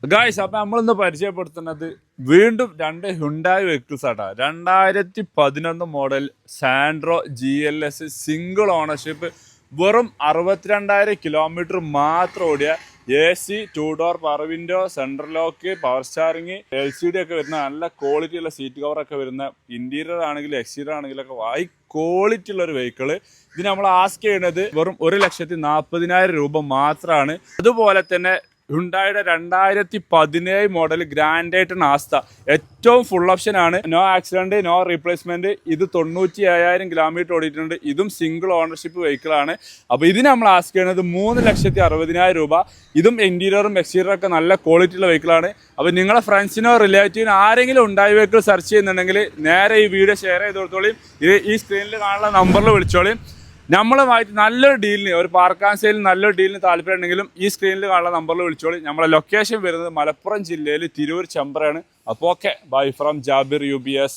Guys അപ്പൊ നമ്മളിന്ന് പരിചയപ്പെടുത്തുന്നത് വീണ്ടും രണ്ട് ഹ്യുണ്ടായി വെഹിക്കിൾസ് ആട്ടാ. 2011 model Santro GLS single ownership, വെറും 62,000 കിലോമീറ്റർ മാത്രം ഓടിയ, AC, 2 door, power window, central lock, power steering, LCD ഒക്കെ വരുന്ന നല്ല ക്വാളിറ്റി ഉള്ള സീറ്റ് കവർ ഒക്കെ വരുന്ന, ഇന്റീരിയർ ആണെങ്കിലും എക്സ്റ്റീരിയർ ആണെങ്കിലും ഒക്കെ ഹൈ ക്വാളിറ്റി ഉള്ള ഒരു വെഹിക്കിള്. ഇതിന് നമ്മൾ ആസ്ക് ചെയ്യുന്നത് വെറും 1,40,000 രൂപ മാത്രമാണ്. അതുപോലെ തന്നെ ഹ്യുണ്ടായുടെ 2017 മോഡൽ ഗ്രാൻഡ് ഐറ്റൺ ആസ്ത ഏറ്റവും ഫുൾ ഓപ്ഷൻ ആണ്. No accident, no replacement. ഇത് 97,000 കിലോമീറ്റർ ഓടിയിട്ടുണ്ട്. ഇതും സിംഗിൾ ഓണർഷിപ്പ് വെഹിക്കിൾ ആണ്. അപ്പോൾ ഇതിന് നമ്മൾ ആസ്ക് ചെയ്യുന്നത് 3,60,000 രൂപ. ഇതും ഇന്റീരിയറും എക്സ്റ്റീരിയറും ഒക്കെ നല്ല ക്വാളിറ്റി ഉള്ള വെഹിക്കിളാണ്. അപ്പോൾ നിങ്ങളെ ഫ്രണ്ട്സിനോ റിലേറ്റീവിനോ ആരെങ്കിലും ഹ്യുണ്ടായി വെഹിക്കിൾ സെർച്ച് ചെയ്യുന്നുണ്ടെങ്കിൽ നേരെ ഈ വീഡിയോ ഷെയർ ചെയ്ത് കൊടുത്തോളിയും. ഈ സ്ക്രീനിൽ കാണുന്ന നമ്പറിൽ വിളിച്ചോളിയും. നമ്മളുമായിട്ട് നല്ലൊരു ഡീലിന്, ഒരു പാർക്ക് ആൻഡ് സെയിലിന് നല്ലൊരു ഡീലിന് താല്പര്യം ഉണ്ടെങ്കിലും ഈ സ്ക്രീനിൽ കാണുന്ന നമ്പറിൽ വിളിച്ചോളി. നമ്മളെ ലൊക്കേഷൻ വരുന്നത് മലപ്പുറം ജില്ലയിൽ തിരൂർ ചെമ്പ്രയാണ്. അപ്പോൾ okay, bye from Jabir UBS.